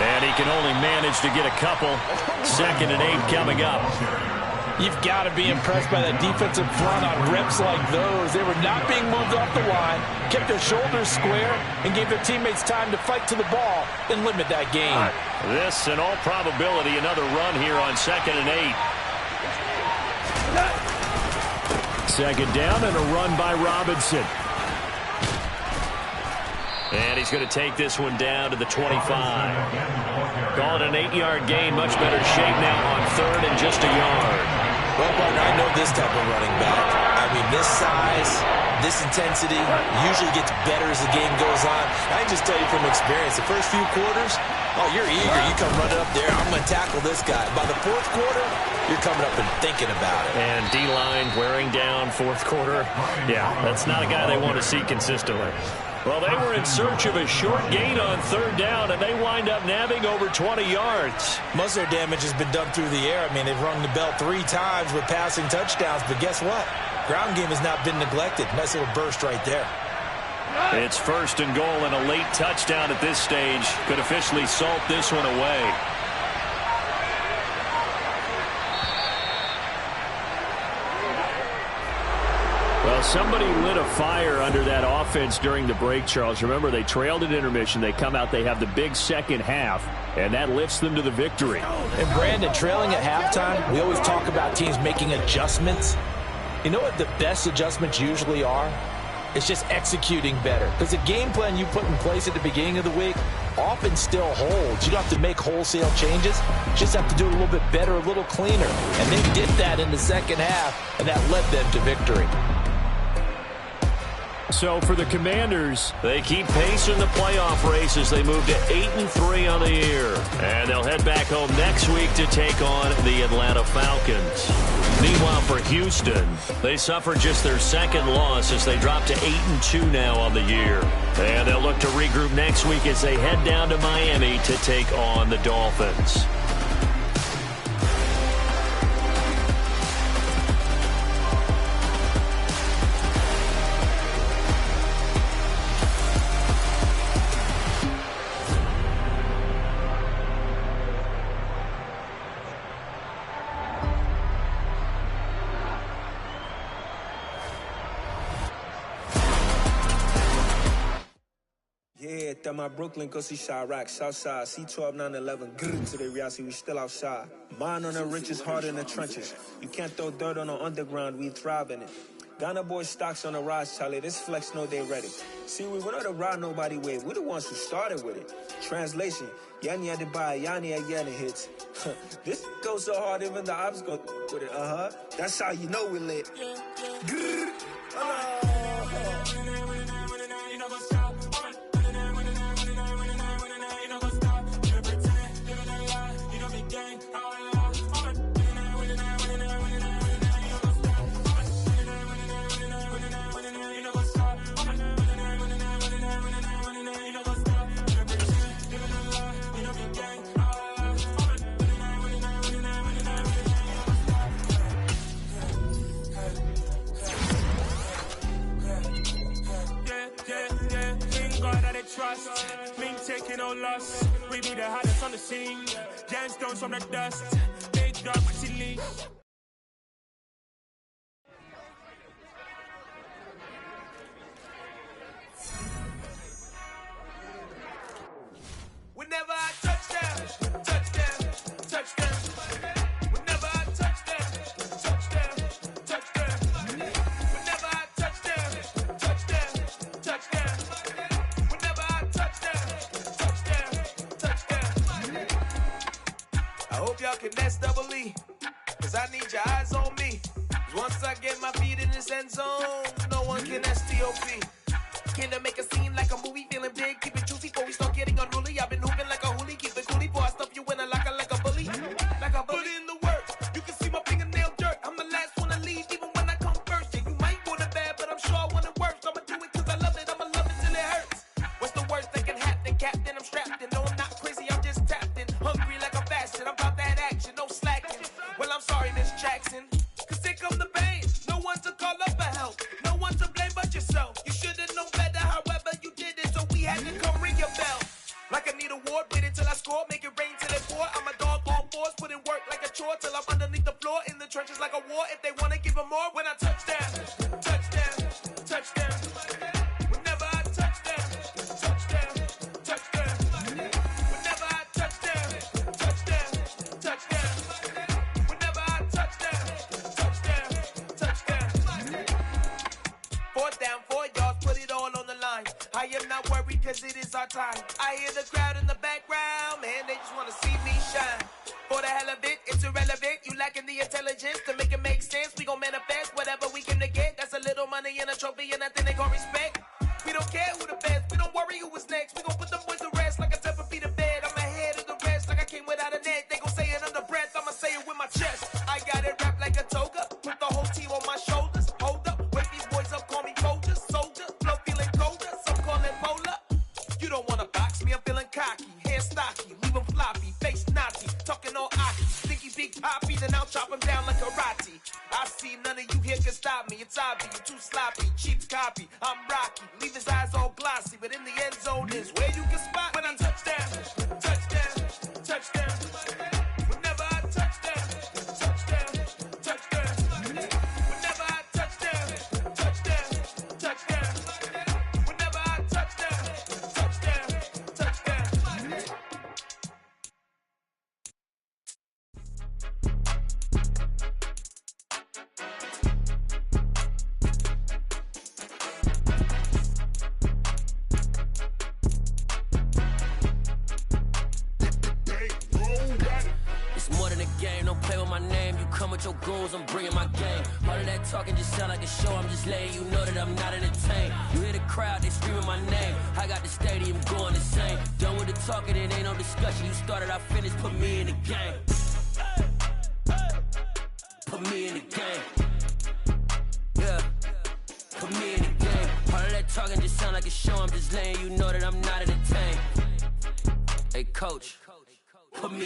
And he can only manage to get a couple. 2nd and 8 coming up. You've got to be impressed by that defensive front on reps like those. They were not being moved off the line, kept their shoulders square, and gave their teammates time to fight to the ball and limit that gain. This, in all probability, another run here on 2nd and 8. 2nd down and a run by Robinson. And he's going to take this one down to the 25. Call it an 8-yard gain. Much better shape now on 3rd and just a yard. Well, partner, I know this type of running back. I mean, this size, this intensity usually gets better as the game goes on. I can just tell you from experience, the first few quarters, oh, you're eager. You come running up there, I'm going to tackle this guy. By the 4th quarter, you're coming up and thinking about it. And D-line wearing down 4th quarter. Yeah, that's not a guy they want to see consistently. Well, they were in search of a short gain on 3rd down, and they wind up nabbing over 20 yards. Most of their damage has been done through the air. I mean, they've rung the bell 3 times with passing touchdowns, but guess what? Ground game has not been neglected. Nice little burst right there. It's 1st and goal, and a late touchdown at this stage could officially salt this one away. Well, somebody lit a fire under that offense during the break, Charles. Remember, they trailed at intermission. They come out, they have the big second half, and that lifts them to the victory. And, Brandon, trailing at halftime, we always talk about teams making adjustments. You know what the best adjustments usually are? It's just executing better. Because the game plan you put in place at the beginning of the week often still holds. You don't have to make wholesale changes. You just have to do it a little bit better, a little cleaner. And they did that in the second half, and that led them to victory. So for the Commanders, they keep pace in the playoff race as they move to 8-3 on the year. And they'll head back home next week to take on the Atlanta Falcons. Meanwhile, for Houston, they suffered just their 2nd loss as they drop to 8-2 now on the year. And they'll look to regroup next week as they head down to Miami to take on the Dolphins. Yeah, that my Brooklyn, go see Chirac, Southside, C12, 911, grrr, to the reality, we still outside. Mine on the riches, hard in the trenches. You can't throw dirt on the underground, we thrive in it. Ghana boys stocks on the rise, Charlie, this flex know they ready. See, we were not a ride nobody wave, we the ones who started with it. Translation, Yanni had to buy, Yanni again hits. This goes so hard, even the ops go with it, That's how you know we lit. Grrr, we be the hottest on the scene. Gemstones from the dust, big dog silly. Whenever I touch down, touchdown, touchdown. Whenever I touch down, touchdown, touchdown. Whenever I touch down, touchdown, touchdown. Whenever I touch down, touchdown, touchdown. I hope y'all can nest double E, cause I need your eyes on me. 'Cause once I get my feet in this end zone, no one can STOP. Can I make a scene like a movie, feeling big, keep it juicy before we start getting unruly. I've been hooping like a hoolie, keep it coolie before I stuff you in a locker like a bully. Like a bully. Put in the work, you can see my fingernail dirt. I'm the last one to leave, even when I come first. Yeah, you might want it bad, but I'm sure I want it worse. I'ma do it cause I love it, I'ma love it till it hurts. What's the worst that can happen, Captain? I'm strapped in, no I'm not crazy, I'm just tapped in. Hungry like a bastard, I'm about that action, no slacking. Well, I'm sorry, Miss Jackson, cause here come the pain. No one to call up for help, no one to blame but yourself. You should've known better, however you did it, so we had to come ring your bell. Like I need a award, wait until I score, make it rain till it pour. I'm a dog on fours, put in work like a chore till I'm underneath the floor, in the trenches like a war. If they wanna give them more, when I touch down, touchdown, touchdown. Whenever I touch down, touchdown, touchdown. Whenever I touch down, touchdown, touchdown. Whenever I touch down, touchdown, touchdown. 4th down, 4 yards, put it all on the line. I am not worried cause it is our time. I hear the crowd in the background, man, they just wanna see me shine. For the hell of it, it's irrelevant. You lacking the intelligence to make it make sense. We gon' manifest whatever we came to get. That's a little money and a trophy and nothing they gon' respect. We don't care who the best, we don't worry who was next. We gon' put them boys to rest like a 10 feet of bed. I'm ahead of the rest like I came without a net. They gon' say it under breath, I'ma say it with my chest. I got it wrapped like a toga, put the whole team on my shoulders. Hold up, wake these boys up, call me Folger, soldier. Flow feeling colder, some call it polar. You don't wanna box me, I'm feeling cocky. Hair stocky, leave them floppy, face naughty. Talking all aki, stinky big poppy, then I'll chop him down like karate. I see none of you here can stop me. It's obvious, you're too sloppy, cheap copy. I'm Rocky, leave his eyes all glossy, but in the end zone is where you can spot when I touch down, touchdown, touchdown. Whenever I touch down, touchdown, touchdown. Whenever I touch down, touchdown, touchdown. Whenever I touch down, touchdown, touchdown. It's more than a game, don't play with my name. You come with your goons, I'm bringing my game. All of that talking just sound like a show, I'm just letting you know that I'm not entertained. You hear the crowd, they screaming my name. I got the stadium going insane. Done with the talking, it ain't no discussion. You started, I finished, put me in the game. Put me in the game. Yeah, put me in the game. All of that talking just sound like a show, I'm just letting you know that I'm not entertained. Hey coach, put me